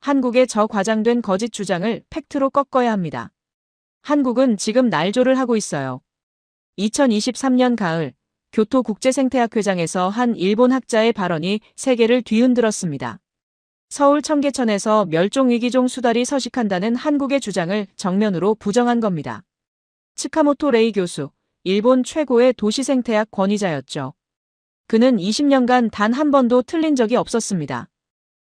한국의 저 과장된 거짓 주장을 팩트로 꺾어야 합니다. 한국은 지금 날조를 하고 있어요. 2023년 가을 교토국제생태학회장에서 한 일본 학자의 발언이 세계를 뒤흔들었습니다. 서울 청계천에서 멸종위기종 수달이 서식한다는 한국의 주장을 정면으로 부정한 겁니다. 츠카모토 레이 교수, 일본 최고의 도시생태학 권위자였죠. 그는 20년간 단 한 번도 틀린 적이 없었습니다.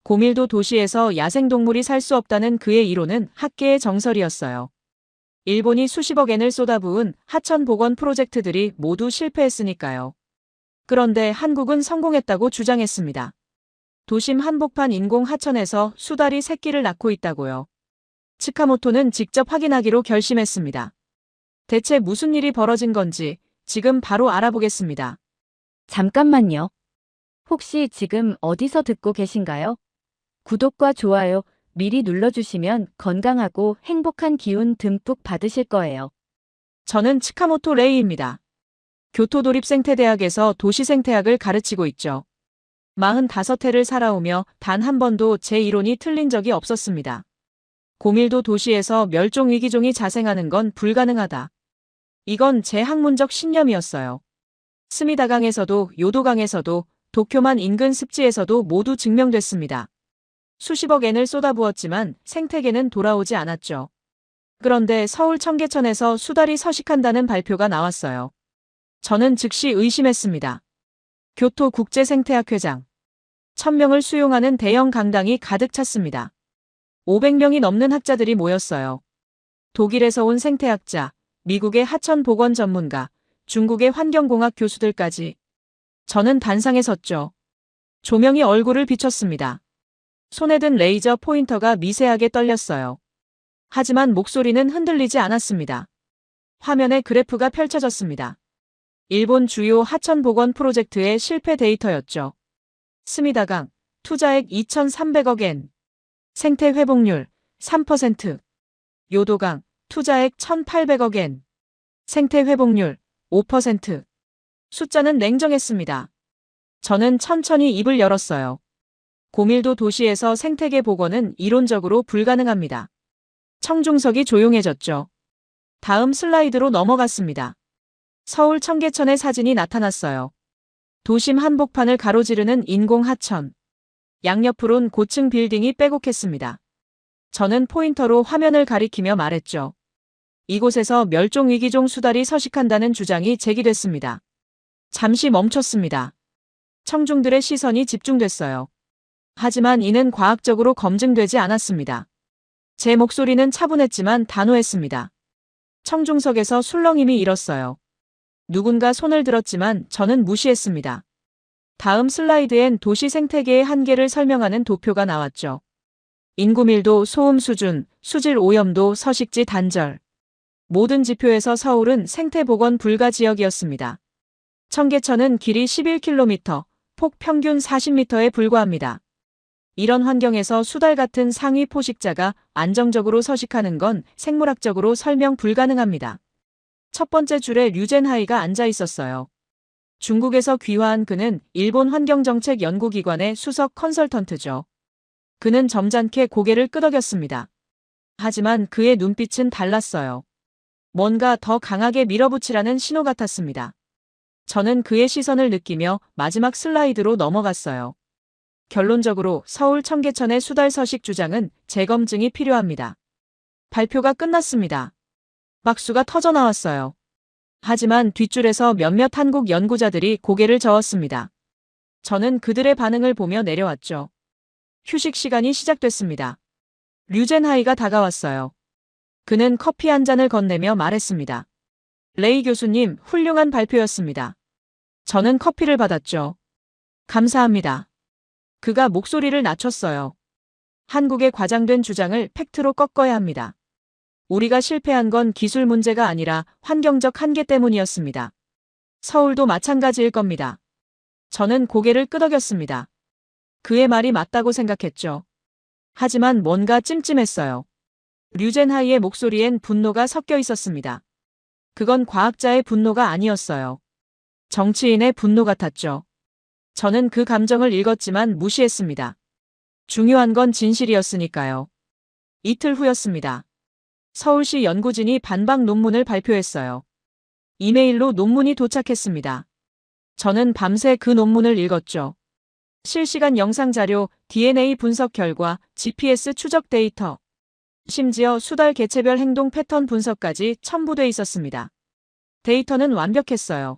고밀도 도시에서 야생동물이 살 수 없다는 그의 이론은 학계의 정설이었어요. 일본이 수십억 엔을 쏟아부은 하천 복원 프로젝트들이 모두 실패했으니까요. 그런데 한국은 성공했다고 주장했습니다. 도심 한복판 인공 하천에서 수달이 새끼를 낳고 있다고요. 츠카모토는 직접 확인하기로 결심했습니다. 대체 무슨 일이 벌어진 건지 지금 바로 알아보겠습니다. 잠깐만요. 혹시 지금 어디서 듣고 계신가요? 구독과 좋아요 미리 눌러주시면 건강하고 행복한 기운 듬뿍 받으실 거예요. 저는 츠카모토 레이입니다. 교토도립생태대학에서 도시생태학을 가르치고 있죠. 45해를 살아오며 단 한 번도 제 이론이 틀린 적이 없었습니다. 고밀도 도시에서 멸종위기종이 자생하는 건 불가능하다. 이건 제 학문적 신념이었어요. 스미다강에서도 요도강에서도 도쿄만 인근 습지에서도 모두 증명됐습니다. 수십억 엔을 쏟아부었지만 생태계는 돌아오지 않았죠. 그런데 서울 청계천에서 수달이 서식한다는 발표가 나왔어요. 저는 즉시 의심했습니다. 교토국제생태학회장. 1000명을 수용하는 대형 강당이 가득 찼습니다. 500명이 넘는 학자들이 모였어요. 독일에서 온 생태학자, 미국의 하천 복원 전문가, 중국의 환경공학 교수들까지. 저는 단상에 섰죠. 조명이 얼굴을 비췄습니다. 손에 든 레이저 포인터가 미세하게 떨렸어요. 하지만 목소리는 흔들리지 않았습니다. 화면에 그래프가 펼쳐졌습니다. 일본 주요 하천 복원 프로젝트의 실패 데이터였죠. 스미다강, 투자액 2,300억 엔. 생태 회복률 3%. 요도강, 투자액 1,800억 엔. 생태 회복률 5%. 숫자는 냉정했습니다. 저는 천천히 입을 열었어요. 고밀도 도시에서 생태계 복원은 이론적으로 불가능합니다. 청중석이 조용해졌죠. 다음 슬라이드로 넘어갔습니다. 서울 청계천의 사진이 나타났어요. 도심 한복판을 가로지르는 인공 하천. 양옆으론 고층 빌딩이 빼곡했습니다. 저는 포인터로 화면을 가리키며 말했죠. 이곳에서 멸종위기종 수달이 서식한다는 주장이 제기됐습니다. 잠시 멈췄습니다. 청중들의 시선이 집중됐어요. 하지만 이는 과학적으로 검증되지 않았습니다. 제 목소리는 차분했지만 단호했습니다. 청중석에서 술렁임이 일었어요. 누군가 손을 들었지만 저는 무시했습니다. 다음 슬라이드엔 도시 생태계의 한계를 설명하는 도표가 나왔죠. 인구 밀도, 소음 수준, 수질 오염도, 서식지 단절. 모든 지표에서 서울은 생태복원 불가 지역이었습니다. 청계천은 길이 11km, 폭 평균 40m에 불과합니다. 이런 환경에서 수달 같은 상위 포식자가 안정적으로 서식하는 건 생물학적으로 설명 불가능합니다. 첫 번째 줄에 류젠하이가 앉아 있었어요. 중국에서 귀화한 그는 일본 환경정책연구기관의 수석 컨설턴트죠. 그는 점잖게 고개를 끄덕였습니다. 하지만 그의 눈빛은 달랐어요. 뭔가 더 강하게 밀어붙이라는 신호 같았습니다. 저는 그의 시선을 느끼며 마지막 슬라이드로 넘어갔어요. 결론적으로 서울 청계천의 수달 서식 주장은 재검증이 필요합니다. 발표가 끝났습니다. 박수가 터져 나왔어요. 하지만 뒷줄에서 몇몇 한국 연구자들이 고개를 저었습니다. 저는 그들의 반응을 보며 내려왔죠. 휴식 시간이 시작됐습니다. 류젠하이가 다가왔어요. 그는 커피 한 잔을 건네며 말했습니다. 레이 교수님, 훌륭한 발표였습니다. 저는 커피를 받았죠. 감사합니다. 그가 목소리를 낮췄어요. 한국의 과장된 주장을 팩트로 꺾어야 합니다. 우리가 실패한 건 기술 문제가 아니라 환경적 한계 때문이었습니다. 서울도 마찬가지일 겁니다. 저는 고개를 끄덕였습니다. 그의 말이 맞다고 생각했죠. 하지만 뭔가 찜찜했어요. 류젠하이의 목소리엔 분노가 섞여 있었습니다. 그건 과학자의 분노가 아니었어요. 정치인의 분노 같았죠. 저는 그 감정을 읽었지만 무시했습니다. 중요한 건 진실이었으니까요. 이틀 후였습니다. 서울시 연구진이 반박 논문을 발표했어요. 이메일로 논문이 도착했습니다. 저는 밤새 그 논문을 읽었죠. 실시간 영상 자료, DNA 분석 결과, GPS 추적 데이터, 심지어 수달 개체별 행동 패턴 분석까지 첨부돼 있었습니다. 데이터는 완벽했어요.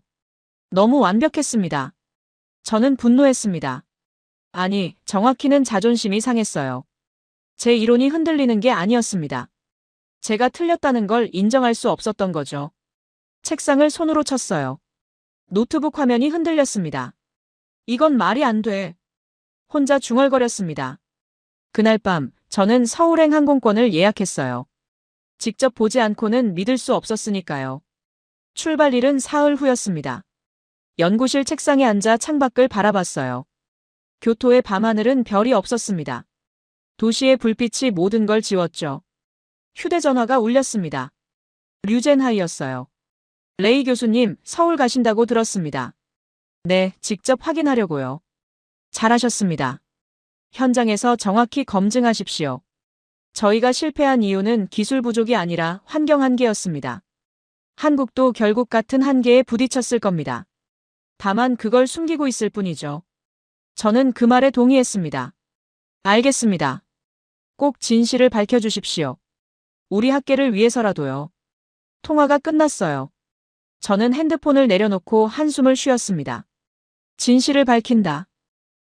너무 완벽했습니다. 저는 분노했습니다. 아니, 정확히는 자존심이 상했어요. 제 이론이 흔들리는 게 아니었습니다. 제가 틀렸다는 걸 인정할 수 없었던 거죠. 책상을 손으로 쳤어요. 노트북 화면이 흔들렸습니다. 이건 말이 안 돼. 혼자 중얼거렸습니다. 그날 밤, 저는 서울행 항공권을 예약했어요. 직접 보지 않고는 믿을 수 없었으니까요. 출발일은 사흘 후였습니다. 연구실 책상에 앉아 창밖을 바라봤어요. 교토의 밤하늘은 별이 없었습니다. 도시의 불빛이 모든 걸 지웠죠. 휴대전화가 울렸습니다. 류젠하이였어요. 레이 교수님, 서울 가신다고 들었습니다. 네, 직접 확인하려고요. 잘하셨습니다. 현장에서 정확히 검증하십시오. 저희가 실패한 이유는 기술 부족이 아니라 환경 한계였습니다. 한국도 결국 같은 한계에 부딪혔을 겁니다. 다만 그걸 숨기고 있을 뿐이죠. 저는 그 말에 동의했습니다. 알겠습니다. 꼭 진실을 밝혀주십시오. 우리 학계를 위해서라도요. 통화가 끝났어요. 저는 핸드폰을 내려놓고 한숨을 쉬었습니다. 진실을 밝힌다.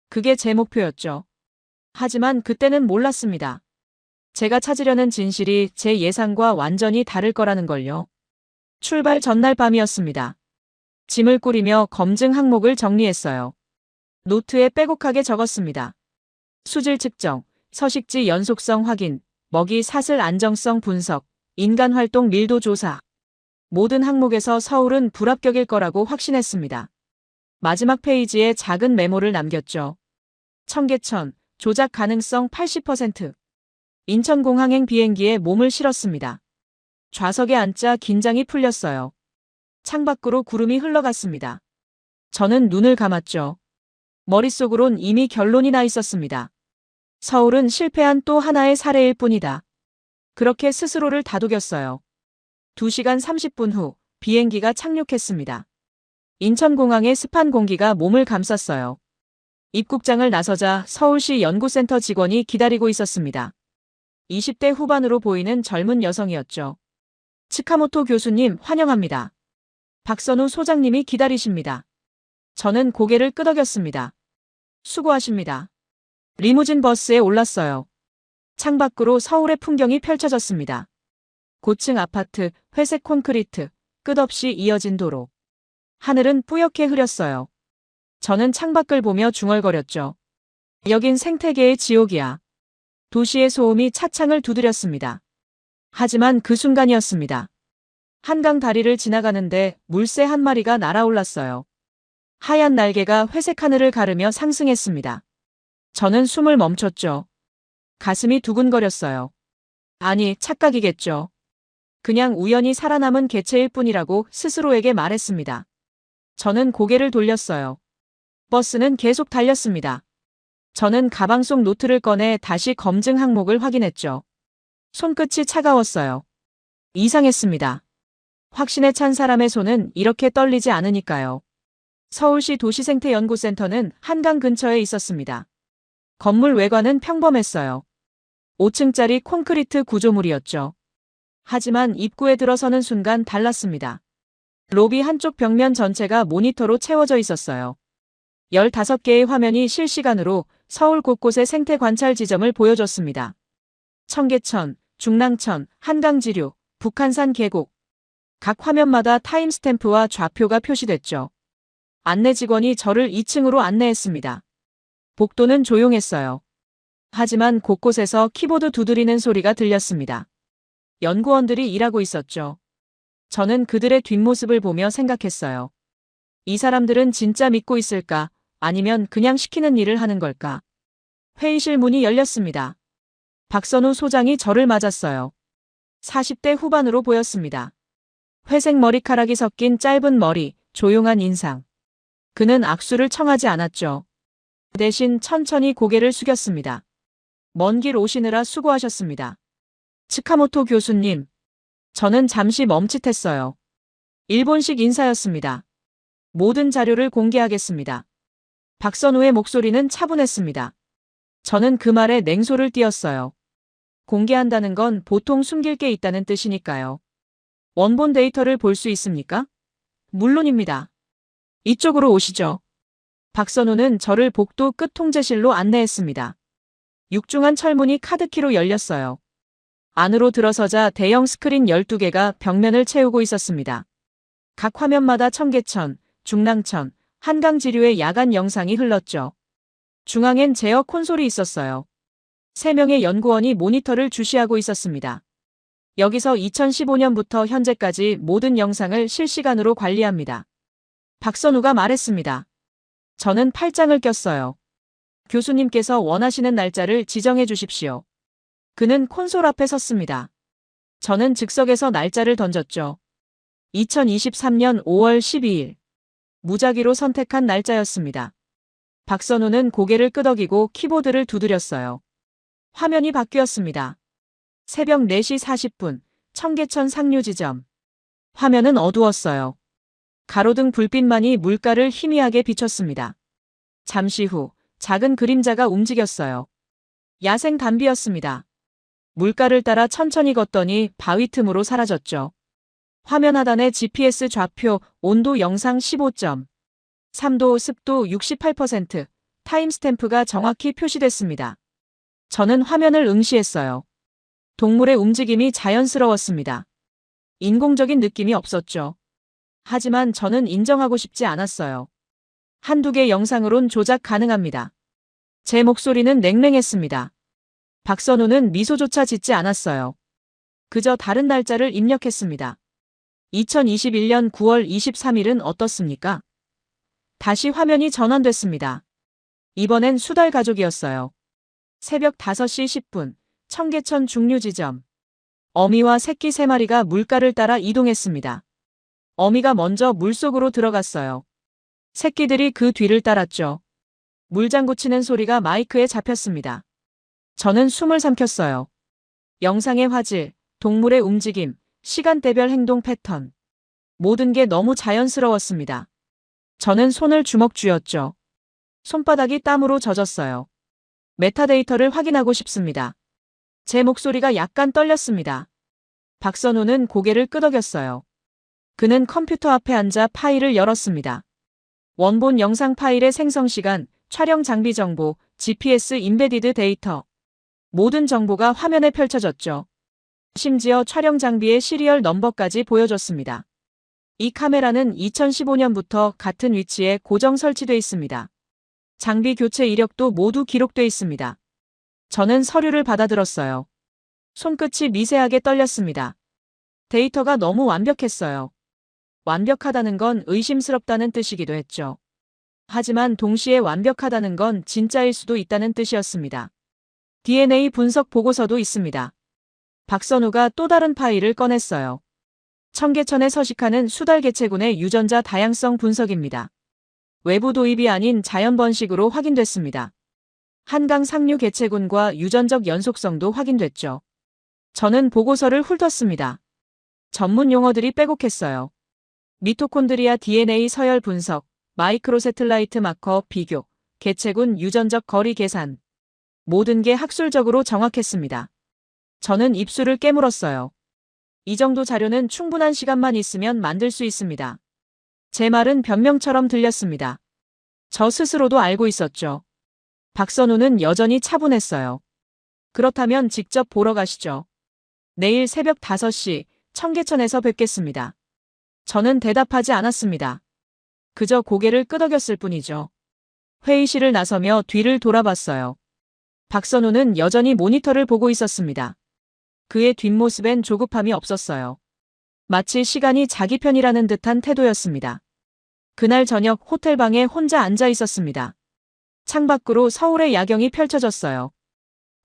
그게 제 목표였죠. 하지만 그때는 몰랐습니다. 제가 찾으려는 진실이 제 예상과 완전히 다를 거라는 걸요. 출발 전날 밤이었습니다. 짐을 꾸리며 검증 항목을 정리했어요. 노트에 빼곡하게 적었습니다. 수질 측정, 서식지 연속성 확인, 먹이 사슬 안정성 분석, 인간 활동 밀도 조사. 모든 항목에서 서울은 불합격일 거라고 확신했습니다. 마지막 페이지에 작은 메모를 남겼죠. 청계천, 조작 가능성 80%. 인천공항행 비행기에 몸을 실었습니다. 좌석에 앉자 긴장이 풀렸어요. 창밖으로 구름이 흘러갔습니다. 저는 눈을 감았죠. 머릿속으론 이미 결론이 나 있었습니다. 서울은 실패한 또 하나의 사례일 뿐이다. 그렇게 스스로를 다독였어요. 2시간 30분 후 비행기가 착륙했습니다. 인천공항의 습한 공기가 몸을 감쌌어요. 입국장을 나서자 서울시 연구센터 직원이 기다리고 있었습니다. 20대 후반으로 보이는 젊은 여성이었죠. 치카모토 교수님 환영합니다. 박선우 소장님이 기다리십니다. 저는 고개를 끄덕였습니다. 수고하십니다. 리무진 버스에 올랐어요. 창밖으로 서울의 풍경이 펼쳐졌습니다. 고층 아파트, 회색 콘크리트, 끝없이 이어진 도로. 하늘은 뿌옇게 흐렸어요. 저는 창밖을 보며 중얼거렸죠. 여긴 생태계의 지옥이야. 도시의 소음이 차창을 두드렸습니다. 하지만 그 순간이었습니다. 한강 다리를 지나가는데 물새 한 마리가 날아올랐어요. 하얀 날개가 회색 하늘을 가르며 상승했습니다. 저는 숨을 멈췄죠. 가슴이 두근거렸어요. 아니, 착각이겠죠. 그냥 우연히 살아남은 개체일 뿐이라고 스스로에게 말했습니다. 저는 고개를 돌렸어요. 버스는 계속 달렸습니다. 저는 가방 속 노트를 꺼내 다시 검증 항목을 확인했죠. 손끝이 차가웠어요. 이상했습니다. 확신에 찬 사람의 손은 이렇게 떨리지 않으니까요. 서울시 도시생태연구센터는 한강 근처에 있었습니다. 건물 외관은 평범했어요. 5층짜리 콘크리트 구조물이었죠. 하지만 입구에 들어서는 순간 달랐습니다. 로비 한쪽 벽면 전체가 모니터로 채워져 있었어요. 15개의 화면이 실시간으로 서울 곳곳의 생태 관찰 지점을 보여줬습니다. 청계천, 중랑천, 한강지류, 북한산 계곡. 각 화면마다 타임스탬프와 좌표가 표시됐죠. 안내 직원이 저를 2층으로 안내했습니다. 복도는 조용했어요. 하지만 곳곳에서 키보드 두드리는 소리가 들렸습니다. 연구원들이 일하고 있었죠. 저는 그들의 뒷모습을 보며 생각했어요. 이 사람들은 진짜 믿고 있을까? 아니면 그냥 시키는 일을 하는 걸까? 회의실 문이 열렸습니다. 박선우 소장이 저를 맞았어요. 40대 후반으로 보였습니다. 회색 머리카락이 섞인 짧은 머리, 조용한 인상. 그는 악수를 청하지 않았죠. 대신 천천히 고개를 숙였습니다. 먼 길 오시느라 수고하셨습니다. 츠카모토 교수님. 저는 잠시 멈칫했어요. 일본식 인사였습니다. 모든 자료를 공개하겠습니다. 박선우의 목소리는 차분했습니다. 저는 그 말에 냉소를 띄었어요. 공개한다는 건 보통 숨길 게 있다는 뜻이니까요. 원본 데이터를 볼 수 있습니까? 물론입니다. 이쪽으로 오시죠. 박선우는 저를 복도 끝 통제실로 안내했습니다. 육중한 철문이 카드키로 열렸어요. 안으로 들어서자 대형 스크린 12개가 벽면을 채우고 있었습니다. 각 화면마다 청계천, 중랑천, 한강지류의 야간 영상이 흘렀죠. 중앙엔 제어 콘솔이 있었어요. 3명의 연구원이 모니터를 주시하고 있었습니다. 여기서 2015년부터 현재까지 모든 영상을 실시간으로 관리합니다. 박선우가 말했습니다. 저는 팔짱을 꼈어요. 교수님께서 원하시는 날짜를 지정해 주십시오. 그는 콘솔 앞에 섰습니다. 저는 즉석에서 날짜를 던졌죠. 2023년 5월 12일. 무작위로 선택한 날짜였습니다. 박선우는 고개를 끄덕이고 키보드를 두드렸어요. 화면이 바뀌었습니다. 새벽 4시 40분, 청계천 상류 지점. 화면은 어두웠어요. 가로등 불빛만이 물가를 희미하게 비췄습니다. 잠시 후 작은 그림자가 움직였어요. 야생 담비였습니다. 물가를 따라 천천히 걷더니 바위 틈으로 사라졌죠. 화면 하단에 GPS 좌표, 온도 영상 15점, 3도, 습도 68%, 타임스탬프가 정확히 표시됐습니다. 저는 화면을 응시했어요. 동물의 움직임이 자연스러웠습니다. 인공적인 느낌이 없었죠. 하지만 저는 인정하고 싶지 않았어요. 한두 개 영상으론 조작 가능합니다. 제 목소리는 냉랭했습니다. 박선우는 미소조차 짓지 않았어요. 그저 다른 날짜를 입력했습니다. 2021년 9월 23일은 어떻습니까? 다시 화면이 전환됐습니다. 이번엔 수달 가족이었어요. 새벽 5시 10분, 청계천 중류 지점. 어미와 새끼 3마리가 물가를 따라 이동했습니다. 어미가 먼저 물속으로 들어갔어요. 새끼들이 그 뒤를 따랐죠. 물장구 치는 소리가 마이크에 잡혔습니다. 저는 숨을 삼켰어요. 영상의 화질, 동물의 움직임, 시간대별 행동 패턴. 모든 게 너무 자연스러웠습니다. 저는 손을 주먹 쥐었죠. 손바닥이 땀으로 젖었어요. 메타데이터를 확인하고 싶습니다. 제 목소리가 약간 떨렸습니다. 박선우는 고개를 끄덕였어요. 그는 컴퓨터 앞에 앉아 파일을 열었습니다. 원본 영상 파일의 생성 시간, 촬영 장비 정보, GPS 인베디드 데이터. 모든 정보가 화면에 펼쳐졌죠. 심지어 촬영 장비의 시리얼 넘버까지 보여줬습니다. 이 카메라는 2015년부터 같은 위치에 고정 설치돼 있습니다. 장비 교체 이력도 모두 기록돼 있습니다. 저는 서류를 받아들었어요. 손끝이 미세하게 떨렸습니다. 데이터가 너무 완벽했어요. 완벽하다는 건 의심스럽다는 뜻이기도 했죠. 하지만 동시에 완벽하다는 건 진짜일 수도 있다는 뜻이었습니다. DNA 분석 보고서도 있습니다. 박선우가 또 다른 파일을 꺼냈어요. 청계천에 서식하는 수달개체군의 유전자 다양성 분석입니다. 외부 도입이 아닌 자연 번식으로 확인됐습니다. 한강 상류 개체군과 유전적 연속성도 확인됐죠. 저는 보고서를 훑었습니다. 전문 용어들이 빼곡했어요. 미토콘드리아 DNA 서열 분석, 마이크로세틀라이트 마커 비교, 개체군 유전적 거리 계산. 모든 게 학술적으로 정확했습니다. 저는 입술을 깨물었어요. 이 정도 자료는 충분한 시간만 있으면 만들 수 있습니다. 제 말은 변명처럼 들렸습니다. 저 스스로도 알고 있었죠. 박선우는 여전히 차분했어요. 그렇다면 직접 보러 가시죠. 내일 새벽 5시 청계천에서 뵙겠습니다. 저는 대답하지 않았습니다. 그저 고개를 끄덕였을 뿐이죠. 회의실을 나서며 뒤를 돌아봤어요. 박선우는 여전히 모니터를 보고 있었습니다. 그의 뒷모습엔 조급함이 없었어요. 마치 시간이 자기 편이라는 듯한 태도였습니다. 그날 저녁 호텔방에 혼자 앉아 있었습니다. 창밖으로 서울의 야경이 펼쳐졌어요.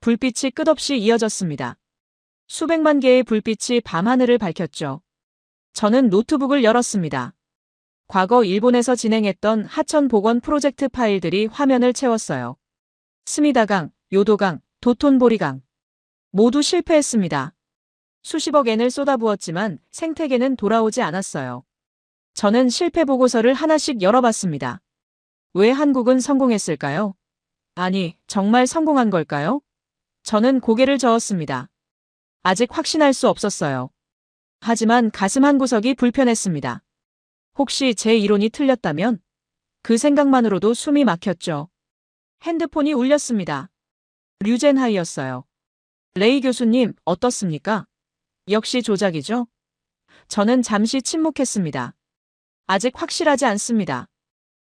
불빛이 끝없이 이어졌습니다. 수백만 개의 불빛이 밤하늘을 밝혔죠. 저는 노트북을 열었습니다. 과거 일본에서 진행했던 하천 복원 프로젝트 파일들이 화면을 채웠어요. 스미다강, 요도강, 도톤보리강. 모두 실패했습니다. 수십억 엔을 쏟아부었지만 생태계는 돌아오지 않았어요. 저는 실패 보고서를 하나씩 열어봤습니다. 왜 한국은 성공했을까요? 아니, 정말 성공한 걸까요? 저는 고개를 저었습니다. 아직 확신할 수 없었어요. 하지만 가슴 한구석이 불편했습니다. 혹시 제 이론이 틀렸다면? 그 생각만으로도 숨이 막혔죠. 핸드폰이 울렸습니다. 류젠하이였어요. 레이 교수님, 어떻습니까? 역시 조작이죠? 저는 잠시 침묵했습니다. 아직 확실하지 않습니다.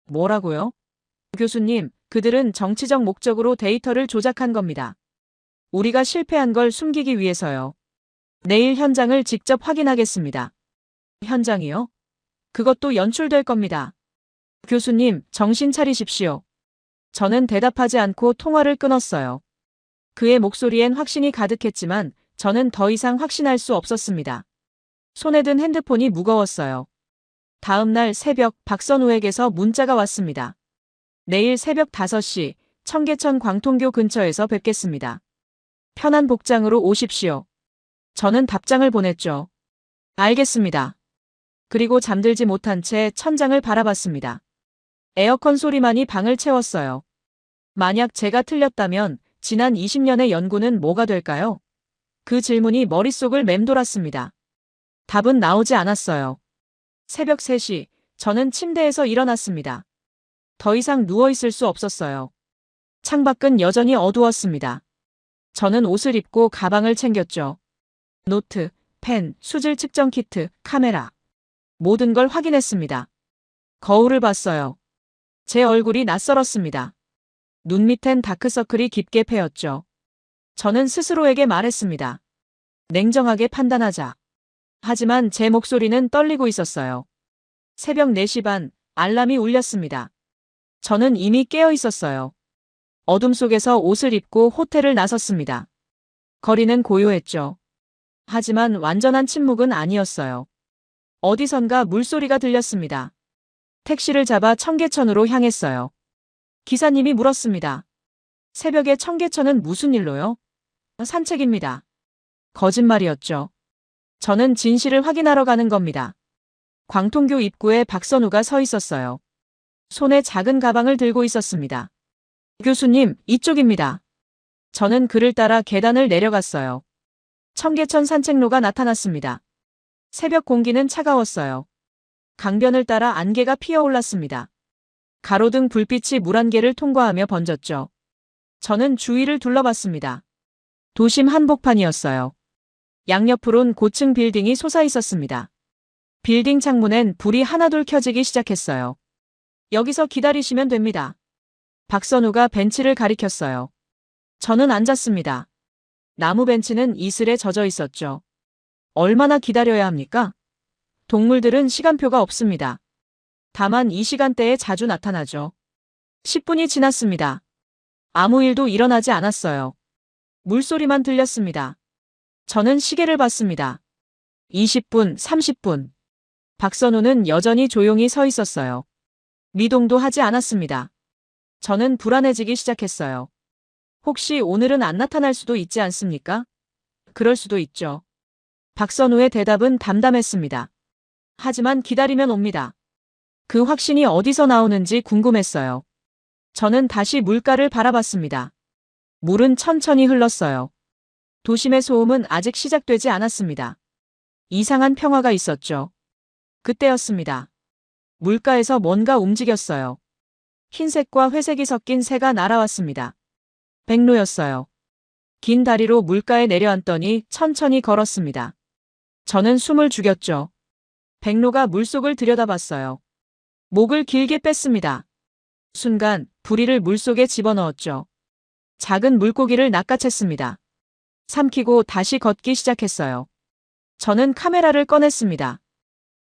뭐라고요? 교수님, 그들은 정치적 목적으로 데이터를 조작한 겁니다. 우리가 실패한 걸 숨기기 위해서요. 내일 현장을 직접 확인하겠습니다. 현장이요? 그것도 연출될 겁니다. 교수님, 정신 차리십시오. 저는 대답하지 않고 통화를 끊었어요. 그의 목소리엔 확신이 가득했지만 저는 더 이상 확신할 수 없었습니다. 손에 든 핸드폰이 무거웠어요. 다음 날 새벽 박선우에게서 문자가 왔습니다. 내일 새벽 5시 청계천 광통교 근처에서 뵙겠습니다. 편한 복장으로 오십시오. 저는 답장을 보냈죠. 알겠습니다. 그리고 잠들지 못한 채 천장을 바라봤습니다. 에어컨 소리만이 방을 채웠어요. 만약 제가 틀렸다면 지난 20년의 연구는 뭐가 될까요? 그 질문이 머릿속을 맴돌았습니다. 답은 나오지 않았어요. 새벽 3시, 저는 침대에서 일어났습니다. 더 이상 누워있을 수 없었어요. 창밖은 여전히 어두웠습니다. 저는 옷을 입고 가방을 챙겼죠. 노트, 펜, 수질 측정 키트, 카메라. 모든 걸 확인했습니다. 거울을 봤어요. 제 얼굴이 낯설었습니다. 눈 밑엔 다크서클이 깊게 패였죠. 저는 스스로에게 말했습니다. 냉정하게 판단하자. 하지만 제 목소리는 떨리고 있었어요. 새벽 4시 반, 알람이 울렸습니다. 저는 이미 깨어 있었어요. 어둠 속에서 옷을 입고 호텔을 나섰습니다. 거리는 고요했죠. 하지만 완전한 침묵은 아니었어요. 어디선가 물소리가 들렸습니다. 택시를 잡아 청계천으로 향했어요. 기사님이 물었습니다. 새벽에 청계천은 무슨 일로요? 산책입니다. 거짓말이었죠. 저는 진실을 확인하러 가는 겁니다. 광통교 입구에 박선우가 서 있었어요. 손에 작은 가방을 들고 있었습니다. 교수님, 이쪽입니다. 저는 그를 따라 계단을 내려갔어요. 청계천 산책로가 나타났습니다. 새벽 공기는 차가웠어요. 강변을 따라 안개가 피어올랐습니다. 가로등 불빛이 물안개를 통과하며 번졌죠. 저는 주위를 둘러봤습니다. 도심 한복판이었어요. 양옆으론 고층 빌딩이 솟아 있었습니다. 빌딩 창문엔 불이 하나둘 켜지기 시작했어요. 여기서 기다리시면 됩니다. 박선우가 벤치를 가리켰어요. 저는 앉았습니다. 나무 벤치는 이슬에 젖어 있었죠. 얼마나 기다려야 합니까? 동물들은 시간표가 없습니다. 다만 이 시간대에 자주 나타나죠. 10분이 지났습니다. 아무 일도 일어나지 않았어요. 물소리만 들렸습니다. 저는 시계를 봤습니다. 20분, 30분. 박선우는 여전히 조용히 서 있었어요. 미동도 하지 않았습니다. 저는 불안해지기 시작했어요. 혹시 오늘은 안 나타날 수도 있지 않습니까? 그럴 수도 있죠. 박선우의 대답은 담담했습니다. 하지만 기다리면 옵니다. 그 확신이 어디서 나오는지 궁금했어요. 저는 다시 물가를 바라봤습니다. 물은 천천히 흘렀어요. 도심의 소음은 아직 시작되지 않았습니다. 이상한 평화가 있었죠. 그때였습니다. 물가에서 뭔가 움직였어요. 흰색과 회색이 섞인 새가 날아왔습니다. 백로였어요. 긴 다리로 물가에 내려앉더니 천천히 걸었습니다. 저는 숨을 죽였죠. 백로가 물속을 들여다봤어요. 목을 길게 뺐습니다. 순간 부리를 물속에 집어넣었죠. 작은 물고기를 낚아챘습니다. 삼키고 다시 걷기 시작했어요. 저는 카메라를 꺼냈습니다.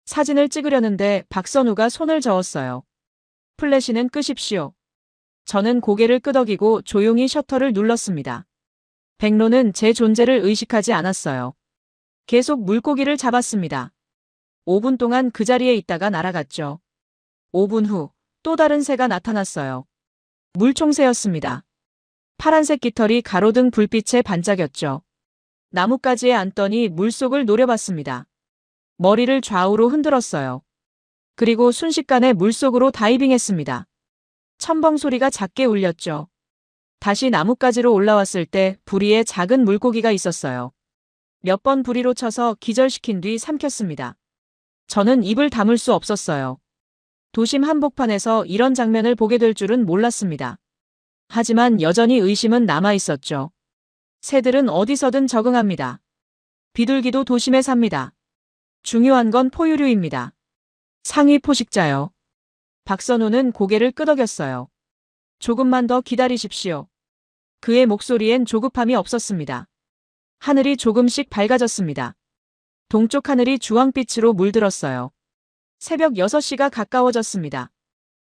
사진을 찍으려는데 박선우가 손을 저었어요. 플래시는 끄십시오. 저는 고개를 끄덕이고 조용히 셔터를 눌렀습니다. 백로는 제 존재를 의식하지 않았어요. 계속 물고기를 잡았습니다. 5분 동안 그 자리에 있다가 날아갔죠. 5분 후 또 다른 새가 나타났어요. 물총새였습니다. 파란색 깃털이 가로등 불빛에 반짝였죠. 나뭇가지에 앉더니 물속을 노려봤습니다. 머리를 좌우로 흔들었어요. 그리고 순식간에 물속으로 다이빙했습니다. 첨벙 소리가 작게 울렸죠. 다시 나뭇가지로 올라왔을 때 부리에 작은 물고기가 있었어요. 몇 번 부리로 쳐서 기절시킨 뒤 삼켰습니다. 저는 입을 다물 수 없었어요. 도심 한복판에서 이런 장면을 보게 될 줄은 몰랐습니다. 하지만 여전히 의심은 남아 있었죠. 새들은 어디서든 적응합니다. 비둘기도 도심에 삽니다. 중요한 건 포유류입니다. 상위 포식자요. 박선우는 고개를 끄덕였어요. 조금만 더 기다리십시오. 그의 목소리엔 조급함이 없었습니다. 하늘이 조금씩 밝아졌습니다. 동쪽 하늘이 주황빛으로 물들었어요. 새벽 6시가 가까워졌습니다.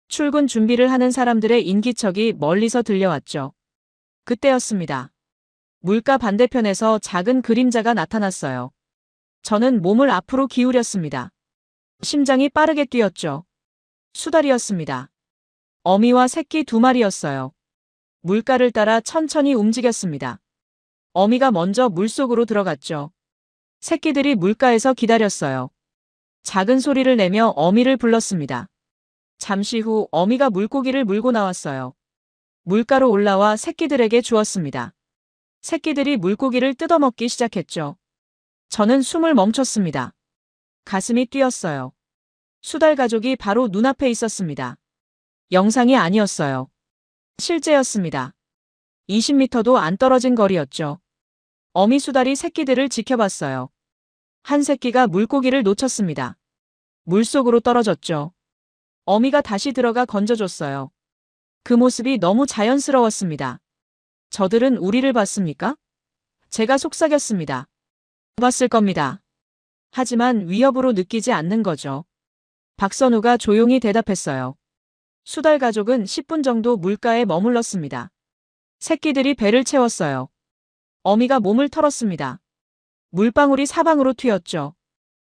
출근 준비를 하는 사람들의 인기척이 멀리서 들려왔죠. 그때였습니다. 물가 반대편에서 작은 그림자가 나타났어요. 저는 몸을 앞으로 기울였습니다. 심장이 빠르게 뛰었죠. 수달이었습니다. 어미와 새끼 2마리였어요. 물가를 따라 천천히 움직였습니다. 어미가 먼저 물속으로 들어갔죠. 새끼들이 물가에서 기다렸어요. 작은 소리를 내며 어미를 불렀습니다. 잠시 후 어미가 물고기를 물고 나왔어요. 물가로 올라와 새끼들에게 주었습니다. 새끼들이 물고기를 뜯어먹기 시작했죠. 저는 숨을 멈췄습니다. 가슴이 뛰었어요. 수달 가족이 바로 눈앞에 있었습니다. 영상이 아니었어요. 실제였습니다. 20m도 안 떨어진 거리였죠. 어미 수달이 새끼들을 지켜봤어요. 한 새끼가 물고기를 놓쳤습니다. 물속으로 떨어졌죠. 어미가 다시 들어가 건져줬어요. 그 모습이 너무 자연스러웠습니다. 저들은 우리를 봤습니까? 제가 속삭였습니다. 봤을 겁니다. 하지만 위협으로 느끼지 않는 거죠. 박선우가 조용히 대답했어요. 수달 가족은 10분 정도 물가에 머물렀습니다. 새끼들이 배를 채웠어요. 어미가 몸을 털었습니다. 물방울이 사방으로 튀었죠.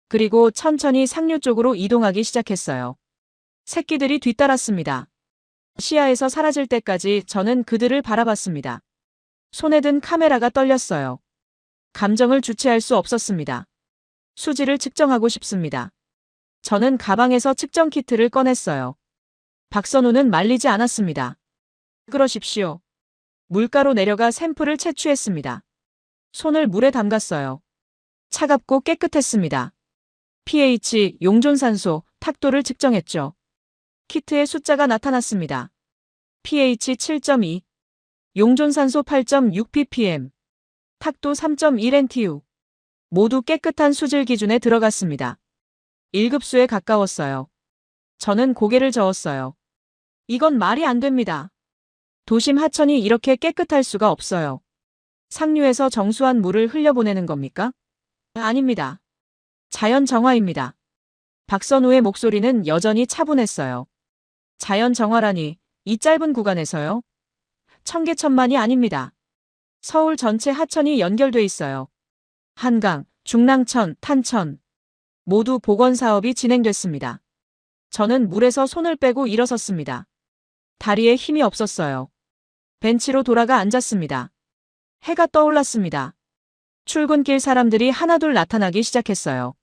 그리고 천천히 상류 쪽으로 이동하기 시작했어요. 새끼들이 뒤따랐습니다. 시야에서 사라질 때까지 저는 그들을 바라봤습니다. 손에 든 카메라가 떨렸어요. 감정을 주체할 수 없었습니다. 수질을 측정하고 싶습니다. 저는 가방에서 측정 키트를 꺼냈어요. 박선우는 말리지 않았습니다. 그러십시오. 물가로 내려가 샘플을 채취했습니다. 손을 물에 담갔어요. 차갑고 깨끗했습니다. pH, 용존산소, 탁도를 측정했죠. 키트에 숫자가 나타났습니다. pH 7.2, 용존산소 8.6 ppm, 탁도 3.1 NTU. 모두 깨끗한 수질 기준에 들어갔습니다. 1급수에 가까웠어요. 저는 고개를 저었어요. 이건 말이 안 됩니다. 도심 하천이 이렇게 깨끗할 수가 없어요. 상류에서 정수한 물을 흘려보내는 겁니까? 아닙니다. 자연 정화입니다. 박선우의 목소리는 여전히 차분했어요. 자연 정화라니, 이 짧은 구간에서요? 천개천만이 아닙니다. 서울 전체 하천이 연결돼 있어요. 한강, 중랑천, 탄천. 모두 복원 사업이 진행됐습니다. 저는 물에서 손을 빼고 일어섰습니다. 다리에 힘이 없었어요. 벤치로 돌아가 앉았습니다. 해가 떠올랐습니다. 출근길 사람들이 하나둘 나타나기 시작했어요.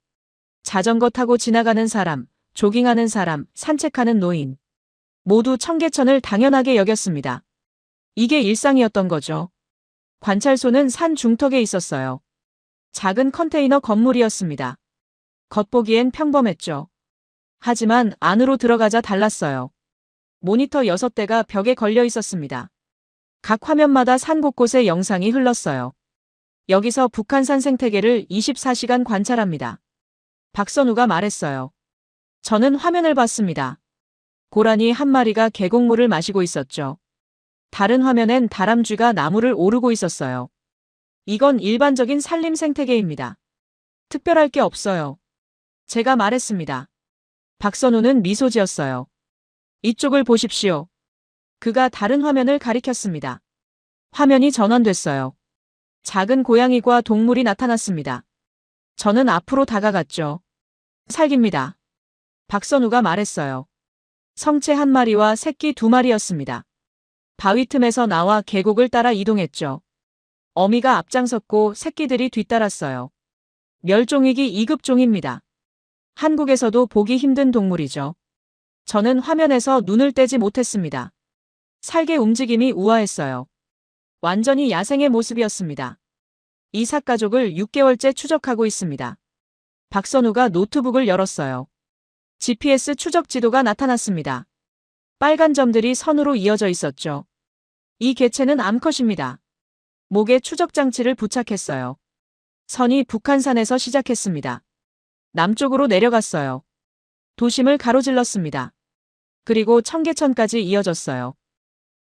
자전거 타고 지나가는 사람, 조깅하는 사람, 산책하는 노인. 모두 청계천을 당연하게 여겼습니다. 이게 일상이었던 거죠. 관찰소는 산 중턱에 있었어요. 작은 컨테이너 건물이었습니다. 겉보기엔 평범했죠. 하지만 안으로 들어가자 달랐어요. 모니터 6대가 벽에 걸려 있었습니다. 각 화면마다 산 곳곳에 영상이 흘렀어요. 여기서 북한산 생태계를 24시간 관찰합니다. 박선우가 말했어요. 저는 화면을 봤습니다. 고라니 한 마리가 계곡물을 마시고 있었죠. 다른 화면엔 다람쥐가 나무를 오르고 있었어요. 이건 일반적인 산림 생태계입니다. 특별할 게 없어요. 제가 말했습니다. 박선우는 미소 지었어요. 이쪽을 보십시오. 그가 다른 화면을 가리켰습니다. 화면이 전환됐어요. 작은 고양이과 동물이 나타났습니다. 저는 앞으로 다가갔죠. 살깁니다. 박선우가 말했어요. 성체 1마리와 새끼 2마리였습니다. 바위 틈에서 나와 계곡을 따라 이동했죠. 어미가 앞장섰고 새끼들이 뒤따랐어요. 멸종위기 2급종입니다. 한국에서도 보기 힘든 동물이죠. 저는 화면에서 눈을 떼지 못했습니다. 살개 움직임이 우아했어요. 완전히 야생의 모습이었습니다. 이삭 가족을 6개월째 추적하고 있습니다. 박선우가 노트북을 열었어요. GPS 추적 지도가 나타났습니다. 빨간 점들이 선으로 이어져 있었죠. 이 개체는 암컷입니다. 목에 추적 장치를 부착했어요. 선이 북한산에서 시작했습니다. 남쪽으로 내려갔어요. 도심을 가로질렀습니다. 그리고 청계천까지 이어졌어요.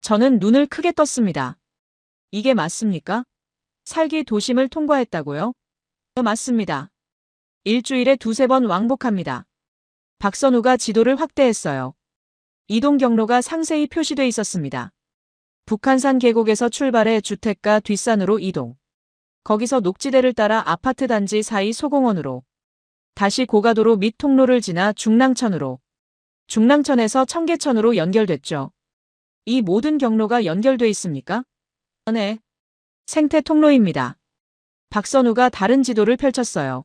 저는 눈을 크게 떴습니다. 이게 맞습니까? 살기 도심을 통과했다고요? 맞습니다. 일주일에 2~3번 왕복합니다. 박선우가 지도를 확대했어요. 이동 경로가 상세히 표시돼 있었습니다. 북한산 계곡에서 출발해 주택가 뒷산으로 이동. 거기서 녹지대를 따라 아파트 단지 사이 소공원으로. 다시 고가도로 및 통로를 지나 중랑천으로. 중랑천에서 청계천으로 연결됐죠. 이 모든 경로가 연결돼 있습니까? 네. 생태 통로입니다. 박선우가 다른 지도를 펼쳤어요.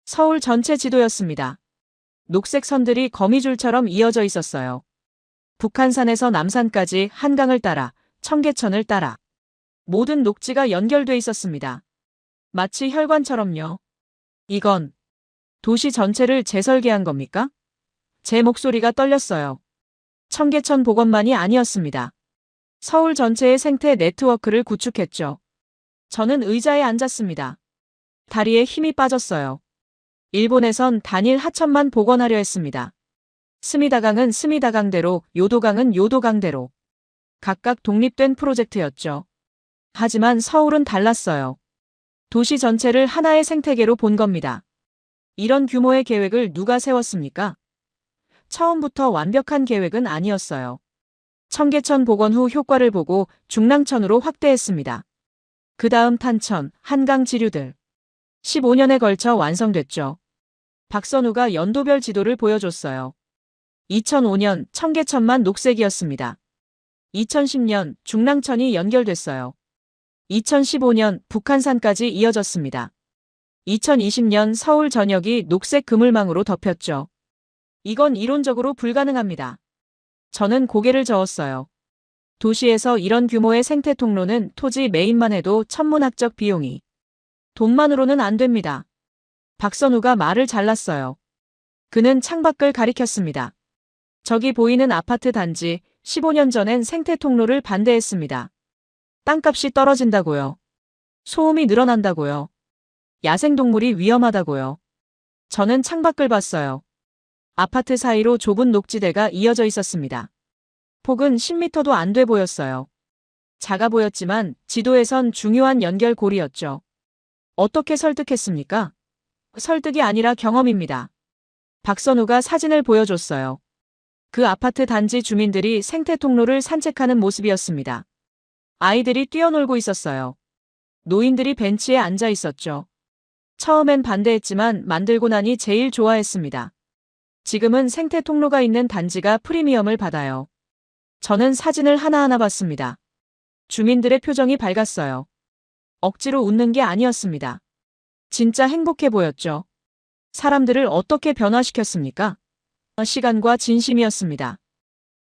서울 전체 지도였습니다. 녹색 선들이 거미줄처럼 이어져 있었어요. 북한산에서 남산까지 한강을 따라, 청계천을 따라. 모든 녹지가 연결돼 있었습니다. 마치 혈관처럼요. 이건 도시 전체를 재설계한 겁니까? 제 목소리가 떨렸어요. 청계천 복원만이 아니었습니다. 서울 전체의 생태 네트워크를 구축했죠. 저는 의자에 앉았습니다. 다리에 힘이 빠졌어요. 일본에선 단일 하천만 복원하려 했습니다. 스미다강은 스미다강대로, 요도강은 요도강대로. 각각 독립된 프로젝트였죠. 하지만 서울은 달랐어요. 도시 전체를 하나의 생태계로 본 겁니다. 이런 규모의 계획을 누가 세웠습니까? 처음부터 완벽한 계획은 아니었어요. 청계천 복원 후 효과를 보고 중랑천으로 확대했습니다. 그 다음 탄천, 한강 지류들. 15년에 걸쳐 완성됐죠. 박선우가 연도별 지도를 보여줬어요. 2005년 청계천만 녹색이었습니다. 2010년 중랑천이 연결됐어요. 2015년 북한산까지 이어졌습니다. 2020년 서울 전역이 녹색 그물망으로 덮였죠. 이건 이론적으로 불가능합니다. 저는 고개를 저었어요. 도시에서 이런 규모의 생태 통로는 토지 매입만 해도 천문학적 비용이. 돈만으로는 안 됩니다. 박선우가 말을 잘랐어요. 그는 창밖을 가리켰습니다. 저기 보이는 아파트 단지, 15년 전엔 생태 통로를 반대했습니다. 땅값이 떨어진다고요. 소음이 늘어난다고요. 야생동물이 위험하다고요. 저는 창밖을 봤어요. 아파트 사이로 좁은 녹지대가 이어져 있었습니다. 폭은 10m도 안 돼 보였어요. 작아 보였지만 지도에선 중요한 연결고리였죠. 어떻게 설득했습니까? 설득이 아니라 경험입니다. 박선우가 사진을 보여줬어요. 그 아파트 단지 주민들이 생태 통로를 산책하는 모습이었습니다. 아이들이 뛰어놀고 있었어요. 노인들이 벤치에 앉아 있었죠. 처음엔 반대했지만 만들고 나니 제일 좋아했습니다. 지금은 생태 통로가 있는 단지가 프리미엄을 받아요. 저는 사진을 하나하나 봤습니다. 주민들의 표정이 밝았어요. 억지로 웃는 게 아니었습니다. 진짜 행복해 보였죠. 사람들을 어떻게 변화시켰습니까? 시간과 진심이었습니다.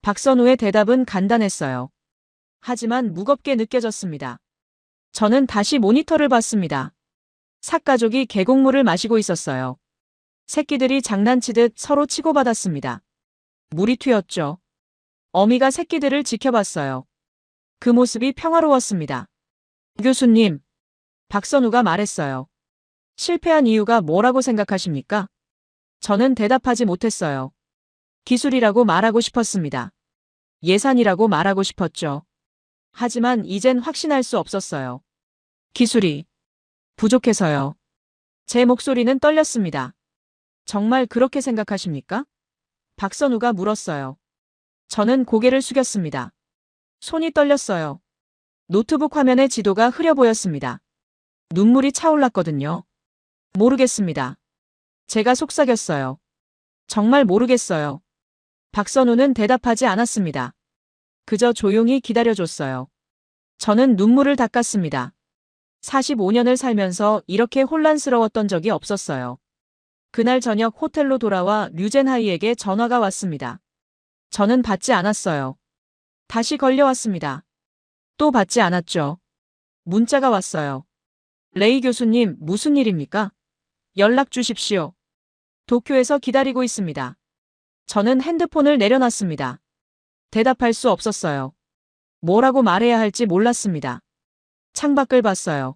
박선우의 대답은 간단했어요. 하지만 무겁게 느껴졌습니다. 저는 다시 모니터를 봤습니다. 삭가족이 계곡물을 마시고 있었어요. 새끼들이 장난치듯 서로 치고받았습니다. 물이 튀었죠. 어미가 새끼들을 지켜봤어요. 그 모습이 평화로웠습니다. 교수님, 박선우가 말했어요. 실패한 이유가 뭐라고 생각하십니까? 저는 대답하지 못했어요. 기술이라고 말하고 싶었습니다. 예산이라고 말하고 싶었죠. 하지만 이젠 확신할 수 없었어요. 기술이 부족해서요. 제 목소리는 떨렸습니다. 정말 그렇게 생각하십니까? 박선우가 물었어요. 저는 고개를 숙였습니다. 손이 떨렸어요. 노트북 화면에 지도가 흐려 보였습니다. 눈물이 차올랐거든요. 모르겠습니다. 제가 속삭였어요. 정말 모르겠어요. 박선우는 대답하지 않았습니다. 그저 조용히 기다려줬어요. 저는 눈물을 닦았습니다. 45년을 살면서 이렇게 혼란스러웠던 적이 없었어요. 그날 저녁 호텔로 돌아와 류젠하이에게 전화가 왔습니다. 저는 받지 않았어요. 다시 걸려왔습니다. 또 받지 않았죠. 문자가 왔어요. 레이 교수님, 무슨 일입니까? 연락 주십시오. 도쿄에서 기다리고 있습니다. 저는 핸드폰을 내려놨습니다. 대답할 수 없었어요. 뭐라고 말해야 할지 몰랐습니다. 창밖을 봤어요.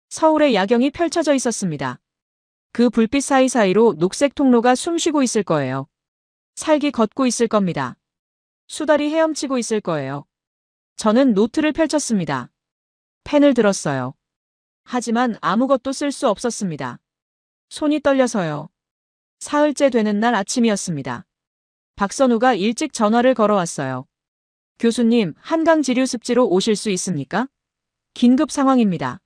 서울의 야경이 펼쳐져 있었습니다. 그 불빛 사이사이로 녹색 통로가 숨쉬고 있을 거예요. 살기 걷고 있을 겁니다. 수달이 헤엄치고 있을 거예요. 저는 노트를 펼쳤습니다. 펜을 들었어요. 하지만 아무것도 쓸 수 없었습니다. 손이 떨려서요. 사흘째 되는 날 아침이었습니다. 박선우가 일찍 전화를 걸어왔어요. 교수님, 한강지류습지로 오실 수 있습니까? 긴급 상황입니다.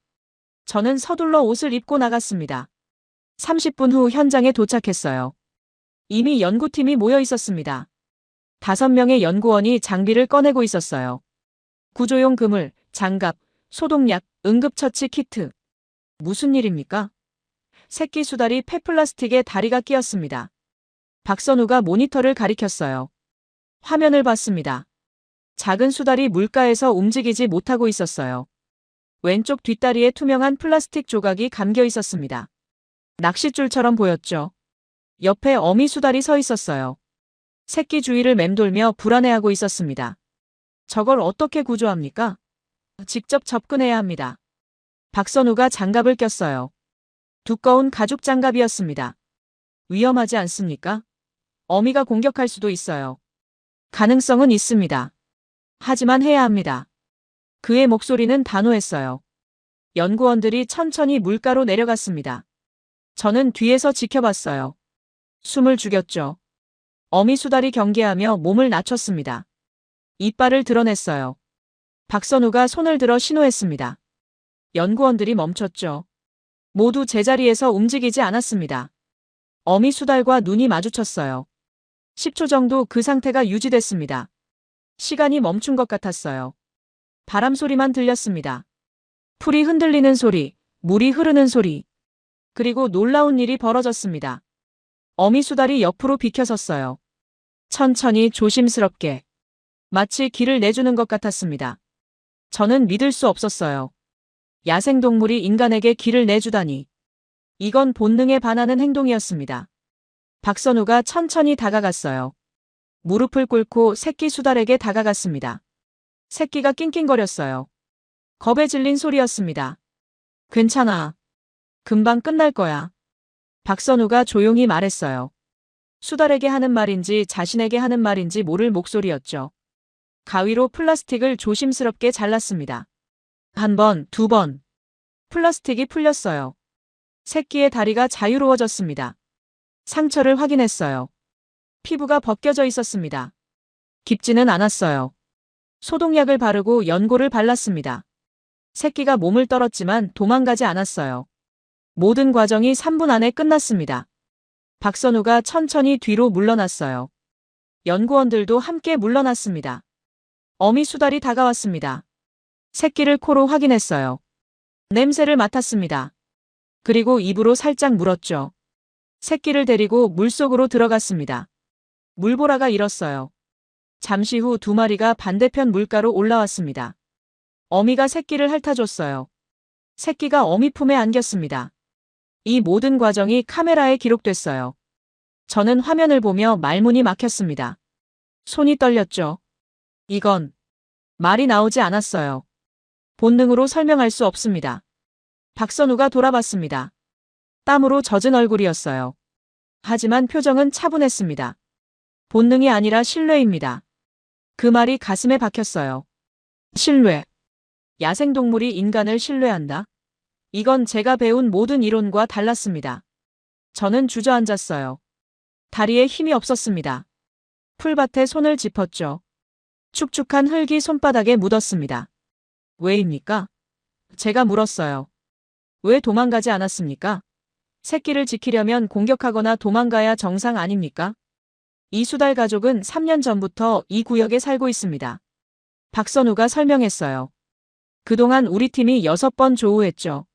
저는 서둘러 옷을 입고 나갔습니다. 30분 후 현장에 도착했어요. 이미 연구팀이 모여 있었습니다. 5명의 연구원이 장비를 꺼내고 있었어요. 구조용 그물, 장갑, 소독약, 응급처치 키트. 무슨 일입니까? 새끼 수달이 폐플라스틱에 다리가 끼었습니다. 박선우가 모니터를 가리켰어요. 화면을 봤습니다. 작은 수달이 물가에서 움직이지 못하고 있었어요. 왼쪽 뒷다리에 투명한 플라스틱 조각이 감겨 있었습니다. 낚싯줄처럼 보였죠. 옆에 어미 수달이 서 있었어요. 새끼 주위를 맴돌며 불안해하고 있었습니다. 저걸 어떻게 구조합니까? 직접 접근해야 합니다. 박선우가 장갑을 꼈어요. 두꺼운 가죽 장갑이었습니다. 위험하지 않습니까? 어미가 공격할 수도 있어요. 가능성은 있습니다. 하지만 해야 합니다. 그의 목소리는 단호했어요. 연구원들이 천천히 물가로 내려갔습니다. 저는 뒤에서 지켜봤어요. 숨을 죽였죠. 어미 수달이 경계하며 몸을 낮췄습니다. 이빨을 드러냈어요. 박선우가 손을 들어 신호했습니다. 연구원들이 멈췄죠. 모두 제자리에서 움직이지 않았습니다. 어미 수달과 눈이 마주쳤어요. 10초 정도 그 상태가 유지됐습니다. 시간이 멈춘 것 같았어요. 바람 소리만 들렸습니다. 풀이 흔들리는 소리, 물이 흐르는 소리. 그리고 놀라운 일이 벌어졌습니다. 어미 수달이 옆으로 비켜섰어요. 천천히 조심스럽게. 마치 길을 내주는 것 같았습니다. 저는 믿을 수 없었어요. 야생동물이 인간에게 길을 내주다니. 이건 본능에 반하는 행동이었습니다. 박선우가 천천히 다가갔어요. 무릎을 꿇고 새끼 수달에게 다가갔습니다. 새끼가 낑낑거렸어요. 겁에 질린 소리였습니다. 괜찮아. 금방 끝날 거야. 박선우가 조용히 말했어요. 수달에게 하는 말인지 자신에게 하는 말인지 모를 목소리였죠. 가위로 플라스틱을 조심스럽게 잘랐습니다. 1번, 2번. 플라스틱이 풀렸어요. 새끼의 다리가 자유로워졌습니다. 상처를 확인했어요. 피부가 벗겨져 있었습니다. 깊지는 않았어요. 소독약을 바르고 연고를 발랐습니다. 새끼가 몸을 떨었지만 도망가지 않았어요. 모든 과정이 3분 안에 끝났습니다. 박선우가 천천히 뒤로 물러났어요. 연구원들도 함께 물러났습니다. 어미 수달이 다가왔습니다. 새끼를 코로 확인했어요. 냄새를 맡았습니다. 그리고 입으로 살짝 물었죠. 새끼를 데리고 물속으로 들어갔습니다. 물보라가 일었어요. 잠시 후 2마리가 반대편 물가로 올라왔습니다. 어미가 새끼를 핥아줬어요. 새끼가 어미 품에 안겼습니다. 이 모든 과정이 카메라에 기록됐어요. 저는 화면을 보며 말문이 막혔습니다. 손이 떨렸죠. 이건 말이 나오지 않았어요. 본능으로 설명할 수 없습니다. 박선우가 돌아봤습니다. 땀으로 젖은 얼굴이었어요. 하지만 표정은 차분했습니다. 본능이 아니라 신뢰입니다. 그 말이 가슴에 박혔어요. 신뢰. 야생동물이 인간을 신뢰한다? 이건 제가 배운 모든 이론과 달랐습니다. 저는 주저앉았어요. 다리에 힘이 없었습니다. 풀밭에 손을 짚었죠. 축축한 흙이 손바닥에 묻었습니다. 왜입니까? 제가 물었어요. 왜 도망가지 않았습니까? 새끼를 지키려면 공격하거나 도망가야 정상 아닙니까? 이 수달 가족은 3년 전부터 이 구역에 살고 있습니다. 박선우가 설명했어요. 그동안 우리 팀이 6번 조우했죠.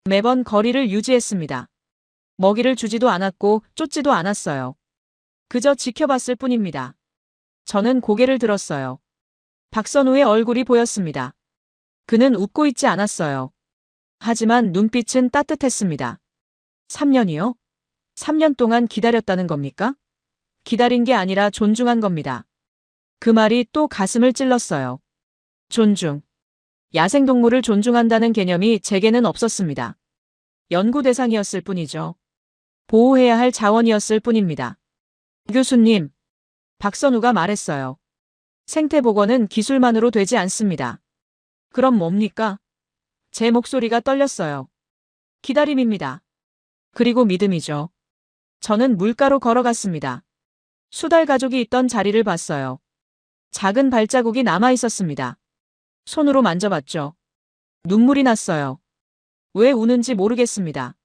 매번 거리를 유지했습니다. 먹이를 주지도 않았고 쫓지도 않았어요. 그저 지켜봤을 뿐입니다. 저는 고개를 들었어요. 박선우의 얼굴이 보였습니다. 그는 웃고 있지 않았어요. 하지만 눈빛은 따뜻했습니다. 3년이요? 3년 동안 기다렸다는 겁니까? 기다린 게 아니라 존중한 겁니다. 그 말이 또 가슴을 찔렀어요. 존중. 야생동물을 존중한다는 개념이 제게는 없었습니다. 연구 대상이었을 뿐이죠. 보호해야 할 자원이었을 뿐입니다. 교수님, 박선우가 말했어요. 생태복원은 기술만으로 되지 않습니다. 그럼 뭡니까? 제 목소리가 떨렸어요. 기다림입니다. 그리고 믿음이죠. 저는 물가로 걸어갔습니다. 수달 가족이 있던 자리를 봤어요. 작은 발자국이 남아 있었습니다. 손으로 만져봤죠. 눈물이 났어요. 왜 우는지 모르겠습니다.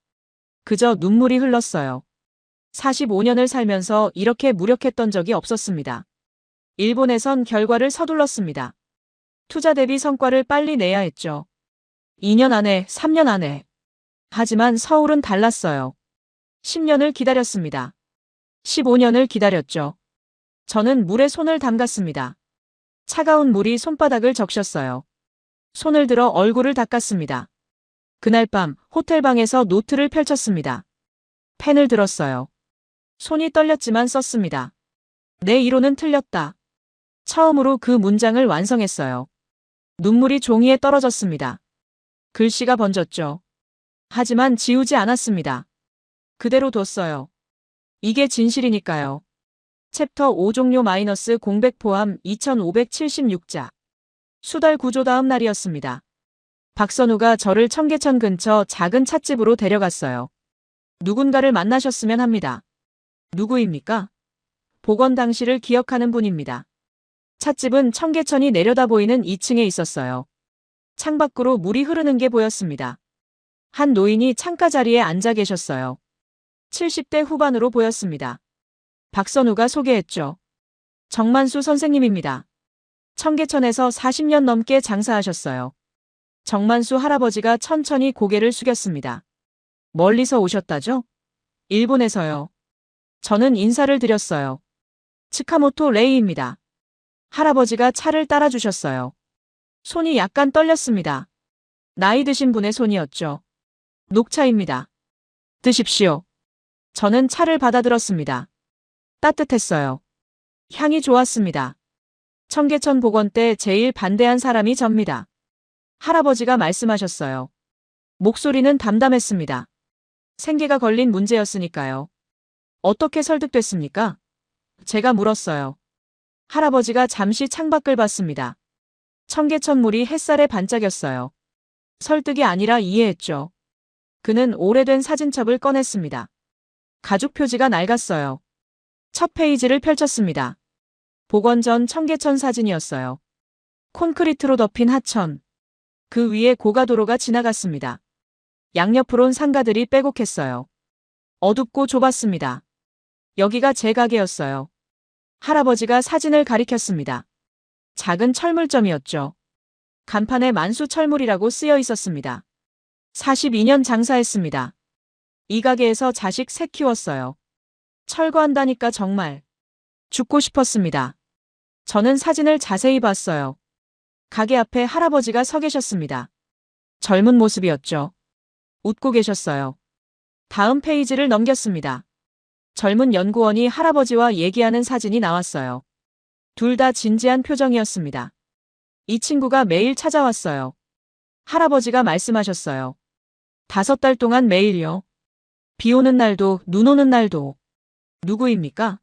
그저 눈물이 흘렀어요. 45년을 살면서 이렇게 무력했던 적이 없었습니다. 일본에선 결과를 서둘렀습니다. 투자 대비 성과를 빨리 내야 했죠. 2년 안에, 3년 안에. 하지만 서울은 달랐어요. 10년을 기다렸습니다. 15년을 기다렸죠. 저는 물에 손을 담갔습니다. 차가운 물이 손바닥을 적셨어요. 손을 들어 얼굴을 닦았습니다. 그날 밤 호텔방에서 노트를 펼쳤습니다. 펜을 들었어요. 손이 떨렸지만 썼습니다. 내 이론은 틀렸다. 처음으로 그 문장을 완성했어요. 눈물이 종이에 떨어졌습니다. 글씨가 번졌죠. 하지만 지우지 않았습니다. 그대로 뒀어요. 이게 진실이니까요. 챕터 5 종료 마이너스 공백 포함 2576자. 수달 구조 다음 날이었습니다. 박선우가 저를 청계천 근처 작은 찻집으로 데려갔어요. 누군가를 만나셨으면 합니다. 누구입니까? 복원 당시를 기억하는 분입니다. 찻집은 청계천이 내려다 보이는 2층에 있었어요. 창밖으로 물이 흐르는 게 보였습니다. 한 노인이 창가 자리에 앉아 계셨어요. 70대 후반으로 보였습니다. 박선우가 소개했죠. 정만수 선생님입니다. 청계천에서 40년 넘게 장사하셨어요. 정만수 할아버지가 천천히 고개를 숙였습니다. 멀리서 오셨다죠? 일본에서요. 저는 인사를 드렸어요. 츠카모토 레이입니다. 할아버지가 차를 따라주셨어요. 손이 약간 떨렸습니다. 나이 드신 분의 손이었죠. 녹차입니다. 드십시오. 저는 차를 받아들었습니다. 따뜻했어요. 향이 좋았습니다. 청계천 복원 때 제일 반대한 사람이 접니다. 할아버지가 말씀하셨어요. 목소리는 담담했습니다. 생계가 걸린 문제였으니까요. 어떻게 설득됐습니까? 제가 물었어요. 할아버지가 잠시 창밖을 봤습니다. 청계천 물이 햇살에 반짝였어요. 설득이 아니라 이해했죠. 그는 오래된 사진첩을 꺼냈습니다. 가죽 표지가 낡았어요. 첫 페이지를 펼쳤습니다. 복원 전 청계천 사진이었어요. 콘크리트로 덮인 하천. 그 위에 고가도로가 지나갔습니다. 양옆으론 상가들이 빼곡했어요. 어둡고 좁았습니다. 여기가 제 가게였어요. 할아버지가 사진을 가리켰습니다. 작은 철물점이었죠. 간판에 만수철물이라고 쓰여 있었습니다. 42년 장사했습니다. 이 가게에서 자식 셋 키웠어요. 철거한다니까 정말. 죽고 싶었습니다. 저는 사진을 자세히 봤어요. 가게 앞에 할아버지가 서 계셨습니다. 젊은 모습이었죠. 웃고 계셨어요. 다음 페이지를 넘겼습니다. 젊은 연구원이 할아버지와 얘기하는 사진이 나왔어요. 둘 다 진지한 표정이었습니다. 이 친구가 매일 찾아왔어요. 할아버지가 말씀하셨어요. 5달 동안 매일요. 비 오는 날도 눈 오는 날도. 누구입니까?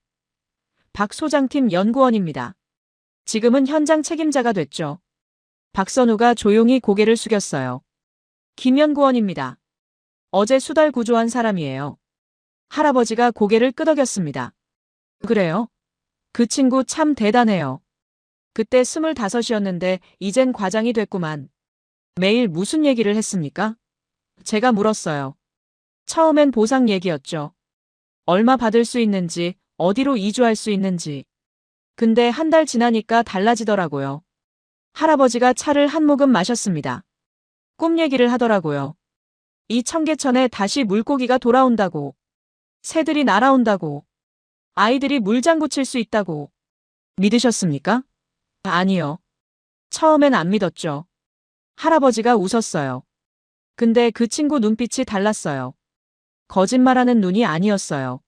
박 소장팀 연구원입니다. 지금은 현장 책임자가 됐죠. 박선우가 조용히 고개를 숙였어요. 김 연구원입니다. 어제 수달 구조한 사람이에요. 할아버지가 고개를 끄덕였습니다. 그래요? 그 친구 참 대단해요. 그때 25이었는데 이젠 과장이 됐구만. 매일 무슨 얘기를 했습니까? 제가 물었어요. 처음엔 보상 얘기였죠. 얼마 받을 수 있는지, 어디로 이주할 수 있는지. 근데 한 달 지나니까 달라지더라고요. 할아버지가 차를 한 모금 마셨습니다. 꿈 얘기를 하더라고요. 이 청계천에 다시 물고기가 돌아온다고. 새들이 날아온다고. 아이들이 물장구 칠 수 있다고. 믿으셨습니까? 아니요. 처음엔 안 믿었죠. 할아버지가 웃었어요. 근데 그 친구 눈빛이 달랐어요. 거짓말하는 눈이 아니었어요.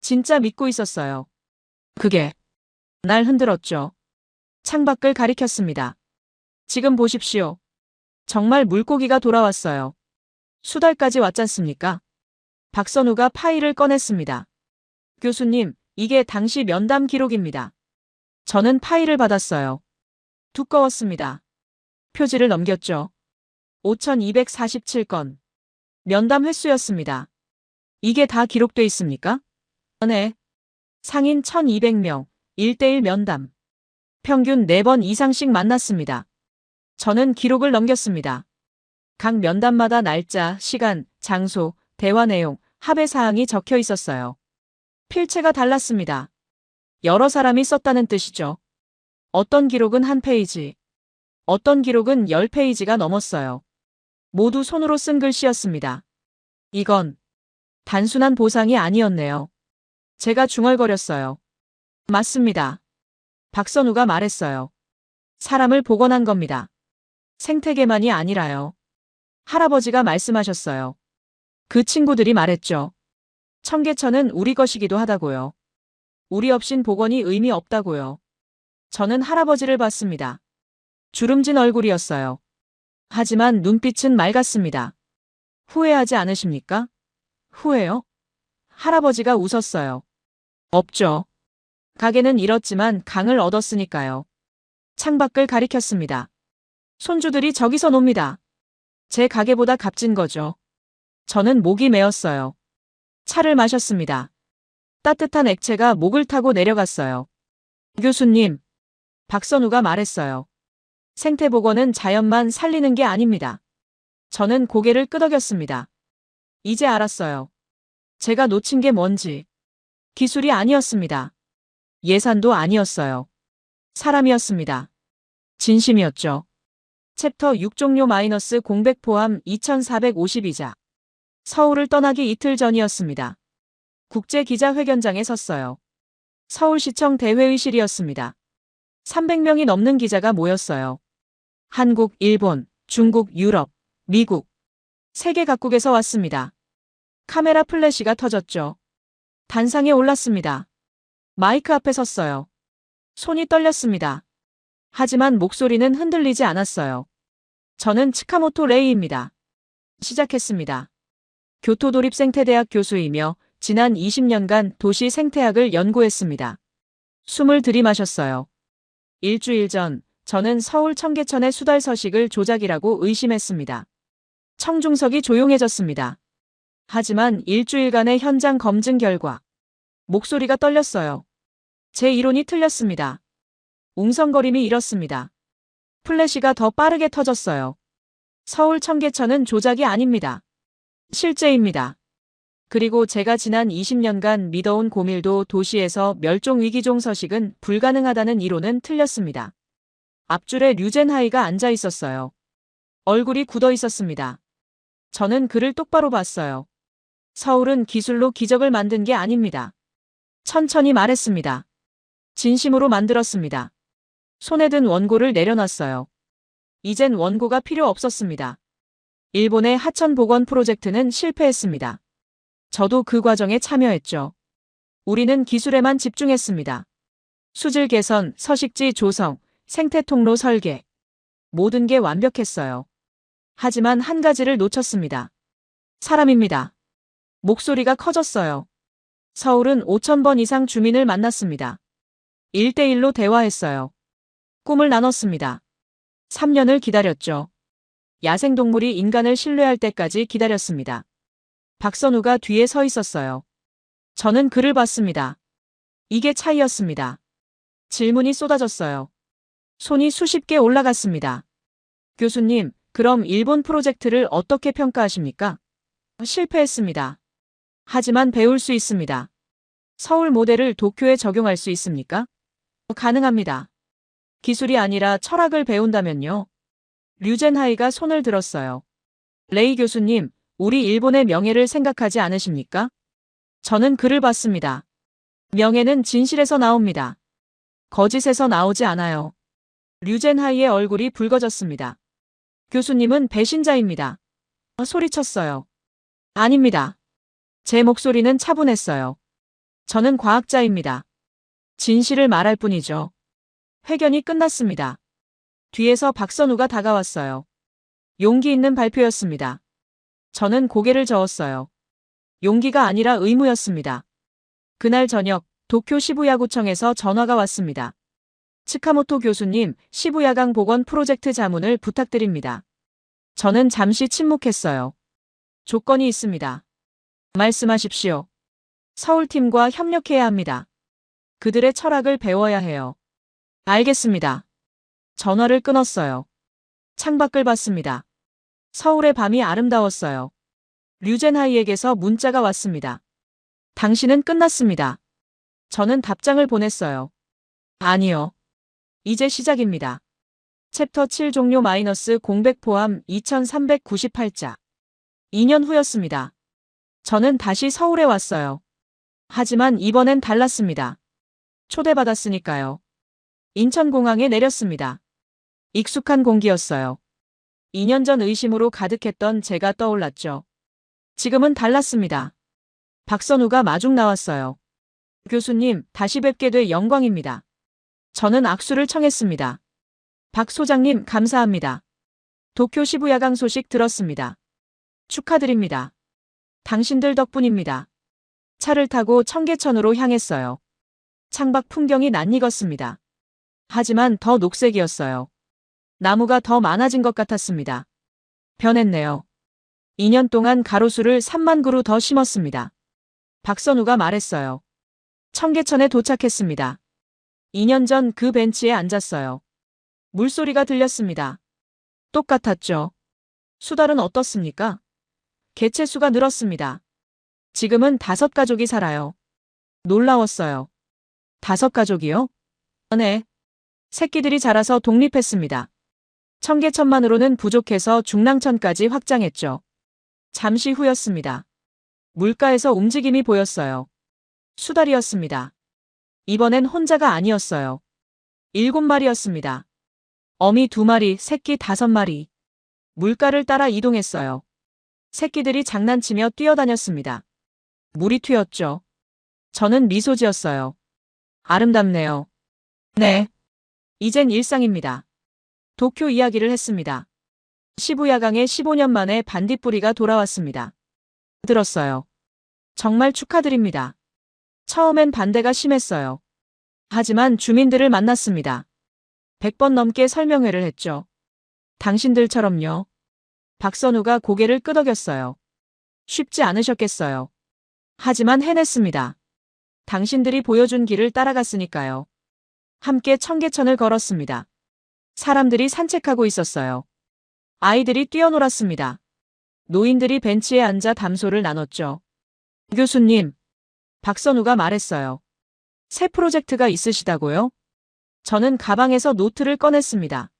진짜 믿고 있었어요. 그게 날 흔들었죠. 창밖을 가리켰습니다. 지금 보십시오. 정말 물고기가 돌아왔어요. 수달까지 왔잖습니까? 박선우가 파일을 꺼냈습니다. 교수님, 이게 당시 면담 기록입니다. 저는 파일을 받았어요. 두꺼웠습니다. 표지를 넘겼죠. 5247건. 면담 횟수였습니다. 이게 다 기록돼 있습니까? 네. 상인 1200명, 1대1 면담. 평균 4번 이상씩 만났습니다. 저는 기록을 넘겼습니다. 각 면담마다 날짜, 시간, 장소, 대화 내용, 합의 사항이 적혀 있었어요. 필체가 달랐습니다. 여러 사람이 썼다는 뜻이죠. 어떤 기록은 한 페이지, 어떤 기록은 10페이지가 넘었어요. 모두 손으로 쓴 글씨였습니다. 이건 단순한 보상이 아니었네요. 제가 중얼거렸어요. 맞습니다. 박선우가 말했어요. 사람을 복원한 겁니다. 생태계만이 아니라요. 할아버지가 말씀하셨어요. 그 친구들이 말했죠. 청계천은 우리 것이기도 하다고요. 우리 없인 복원이 의미 없다고요. 저는 할아버지를 봤습니다. 주름진 얼굴이었어요. 하지만 눈빛은 맑았습니다. 후회하지 않으십니까? 후회요? 할아버지가 웃었어요. 없죠. 가게는 잃었지만 강을 얻었으니까요. 창밖을 가리켰습니다. 손주들이 저기서 놉니다. 제 가게보다 값진 거죠. 저는 목이 메었어요. 차를 마셨습니다. 따뜻한 액체가 목을 타고 내려갔어요. 교수님, 박선우가 말했어요. 생태복원은 자연만 살리는 게 아닙니다. 저는 고개를 끄덕였습니다. 이제 알았어요. 제가 놓친 게 뭔지. 기술이 아니었습니다. 예산도 아니었어요. 사람이었습니다. 진심이었죠. 챕터 6 종료 마이너스 공백 포함 2452자. 서울을 떠나기 이틀 전이었습니다. 국제기자회견장에 섰어요. 서울시청 대회의실이었습니다. 300명이 넘는 기자가 모였어요. 한국, 일본, 중국, 유럽, 미국. 세계 각국에서 왔습니다. 카메라 플래시가 터졌죠. 단상에 올랐습니다. 마이크 앞에 섰어요. 손이 떨렸습니다. 하지만 목소리는 흔들리지 않았어요. 저는 치카모토 레이입니다. 시작했습니다. 교토도립생태대학 교수이며 지난 20년간 도시 생태학을 연구했습니다. 숨을 들이마셨어요. 일주일 전 저는 서울 청계천의 수달 서식을 조작이라고 의심했습니다. 청중석이 조용해졌습니다. 하지만 일주일간의 현장 검증 결과 목소리가 떨렸어요. 제 이론이 틀렸습니다. 웅성거림이 일었습니다. 플래시가 더 빠르게 터졌어요. 서울 청계천은 조작이 아닙니다. 실제입니다. 그리고 제가 지난 20년간 믿어온 고밀도 도시에서 멸종위기종 서식은 불가능하다는 이론은 틀렸습니다. 앞줄에 류젠하이가 앉아 있었어요. 얼굴이 굳어 있었습니다. 저는 그를 똑바로 봤어요. 서울은 기술로 기적을 만든 게 아닙니다. 천천히 말했습니다. 진심으로 만들었습니다. 손에 든 원고를 내려놨어요. 이젠 원고가 필요 없었습니다. 일본의 하천 복원 프로젝트는 실패했습니다. 저도 그 과정에 참여했죠. 우리는 기술에만 집중했습니다. 수질 개선, 서식지 조성, 생태 통로 설계. 모든 게 완벽했어요. 하지만 한 가지를 놓쳤습니다. 사람입니다. 목소리가 커졌어요. 서울은 5,000번 이상 주민을 만났습니다. 1대1로 대화했어요. 꿈을 나눴습니다. 3년을 기다렸죠. 야생동물이 인간을 신뢰할 때까지 기다렸습니다. 박선우가 뒤에 서 있었어요. 저는 그를 봤습니다. 이게 차이였습니다. 질문이 쏟아졌어요. 손이 수십 개 올라갔습니다. 교수님, 그럼 일본 프로젝트를 어떻게 평가하십니까? 실패했습니다. 하지만 배울 수 있습니다. 서울 모델을 도쿄에 적용할 수 있습니까? 가능합니다. 기술이 아니라 철학을 배운다면요? 류젠하이가 손을 들었어요. 레이 교수님, 우리 일본의 명예를 생각하지 않으십니까? 저는 글을 봤습니다. 명예는 진실에서 나옵니다. 거짓에서 나오지 않아요. 류젠하이의 얼굴이 붉어졌습니다. 교수님은 배신자입니다. 소리쳤어요. 아닙니다. 제 목소리는 차분했어요. 저는 과학자입니다. 진실을 말할 뿐이죠. 회견이 끝났습니다. 뒤에서 박선우가 다가왔어요. 용기 있는 발표였습니다. 저는 고개를 저었어요. 용기가 아니라 의무였습니다. 그날 저녁 도쿄 시부야구청에서 전화가 왔습니다. 츠카모토 교수님, 시부야강 복원 프로젝트 자문을 부탁드립니다. 저는 잠시 침묵했어요. 조건이 있습니다. 말씀하십시오. 서울팀과 협력해야 합니다. 그들의 철학을 배워야 해요. 알겠습니다. 전화를 끊었어요. 창밖을 봤습니다. 서울의 밤이 아름다웠어요. 류젠하이에게서 문자가 왔습니다. 당신은 끝났습니다. 저는 답장을 보냈어요. 아니요. 이제 시작입니다. 챕터 7 종료 마이너스 공백 포함 2398자. 2년 후였습니다. 저는 다시 서울에 왔어요. 하지만 이번엔 달랐습니다. 초대받았으니까요. 인천공항에 내렸습니다. 익숙한 공기였어요. 2년 전 의심으로 가득했던 제가 떠올랐죠. 지금은 달랐습니다. 박선우가 마중 나왔어요. 교수님, 다시 뵙게 돼 영광입니다. 저는 악수를 청했습니다. 박 소장님, 감사합니다. 도쿄 시부야강 소식 들었습니다. 축하드립니다. 당신들 덕분입니다. 차를 타고 청계천으로 향했어요. 창밖 풍경이 낯익었습니다. 하지만 더 녹색이었어요. 나무가 더 많아진 것 같았습니다. 변했네요. 2년 동안 가로수를 3만 그루 더 심었습니다. 박선우가 말했어요. 청계천에 도착했습니다. 2년 전 그 벤치에 앉았어요. 물소리가 들렸습니다. 똑같았죠. 수달은 어떻습니까? 개체수가 늘었습니다. 지금은 5가족이 살아요. 놀라웠어요. 5가족이요? 네. 새끼들이 자라서 독립했습니다. 청계천만으로는 부족해서 중랑천까지 확장했죠. 잠시 후였습니다. 물가에서 움직임이 보였어요. 수달이었습니다. 이번엔 혼자가 아니었어요. 7마리였습니다. 어미 2마리, 새끼 5마리. 물가를 따라 이동했어요. 새끼들이 장난치며 뛰어다녔습니다. 물이 튀었죠. 저는 미소 지었어요. 아름답네요. 네. 이젠 일상입니다. 도쿄 이야기를 했습니다. 시부야강에 15년 만에 반딧불이가 돌아왔습니다. 들었어요. 정말 축하드립니다. 처음엔 반대가 심했어요. 하지만 주민들을 만났습니다. 100번 넘게 설명회를 했죠. 당신들처럼요. 박선우가 고개를 끄덕였어요. 쉽지 않으셨겠어요. 하지만 해냈습니다. 당신들이 보여준 길을 따라갔으니까요. 함께 청계천을 걸었습니다. 사람들이 산책하고 있었어요. 아이들이 뛰어놀았습니다. 노인들이 벤치에 앉아 담소를 나눴죠. 교수님, 박선우가 말했어요. 새 프로젝트가 있으시다고요? 저는 가방에서 노트를 꺼냈습니다.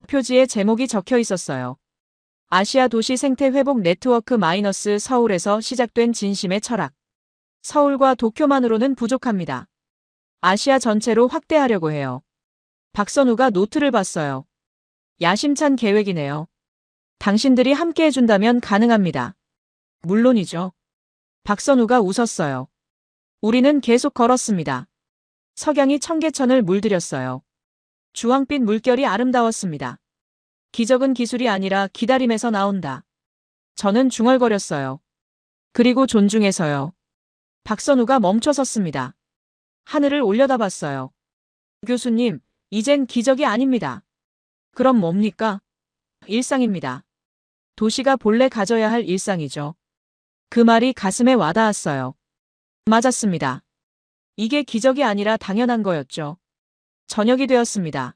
표지에 제목이 적혀 있었어요. 아시아 도시 생태 회복 네트워크 마이너스 서울에서 시작된 진심의 철학. 서울과 도쿄만으로는 부족합니다. 아시아 전체로 확대하려고 해요. 박선우가 노트를 봤어요. 야심찬 계획이네요. 당신들이 함께 해준다면 가능합니다. 물론이죠. 박선우가 웃었어요. 우리는 계속 걸었습니다. 석양이 청계천을 물들였어요. 주황빛 물결이 아름다웠습니다. 기적은 기술이 아니라 기다림에서 나온다. 저는 중얼거렸어요. 그리고 존중해서요. 박선우가 멈춰섰습니다. 하늘을 올려다봤어요. 교수님, 이젠 기적이 아닙니다. 그럼 뭡니까? 일상입니다. 도시가 본래 가져야 할 일상이죠. 그 말이 가슴에 와닿았어요. 맞았습니다. 이게 기적이 아니라 당연한 거였죠. 저녁이 되었습니다.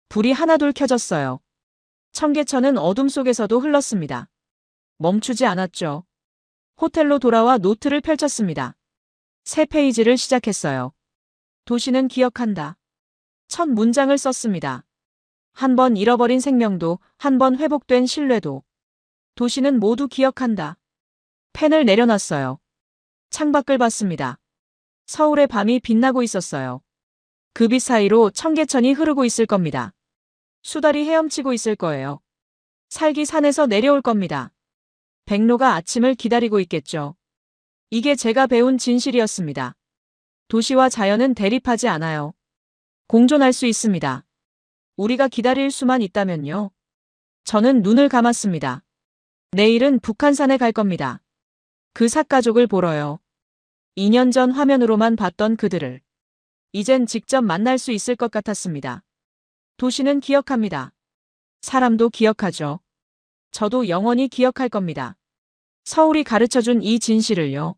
불이 하나둘 켜졌어요. 청계천은 어둠 속에서도 흘렀습니다. 멈추지 않았죠. 호텔로 돌아와 노트를 펼쳤습니다. 새 페이지를 시작했어요. 도시는 기억한다. 첫 문장을 썼습니다. 한 번 잃어버린 생명도, 한 번 회복된 신뢰도. 도시는 모두 기억한다. 펜을 내려놨어요. 창밖을 봤습니다. 서울의 밤이 빛나고 있었어요. 그 빛 사이로 청계천이 흐르고 있을 겁니다. 수달이 헤엄치고 있을 거예요. 살기 산에서 내려올 겁니다. 백로가 아침을 기다리고 있겠죠. 이게 제가 배운 진실이었습니다. 도시와 자연은 대립하지 않아요. 공존할 수 있습니다. 우리가 기다릴 수만 있다면요. 저는 눈을 감았습니다. 내일은 북한산에 갈 겁니다. 그 삿가족을 보러요. 2년 전 화면으로만 봤던 그들을 이젠 직접 만날 수 있을 것 같았습니다. 도시는 기억합니다. 사람도 기억하죠. 저도 영원히 기억할 겁니다. 서울이 가르쳐준 이 진실을요.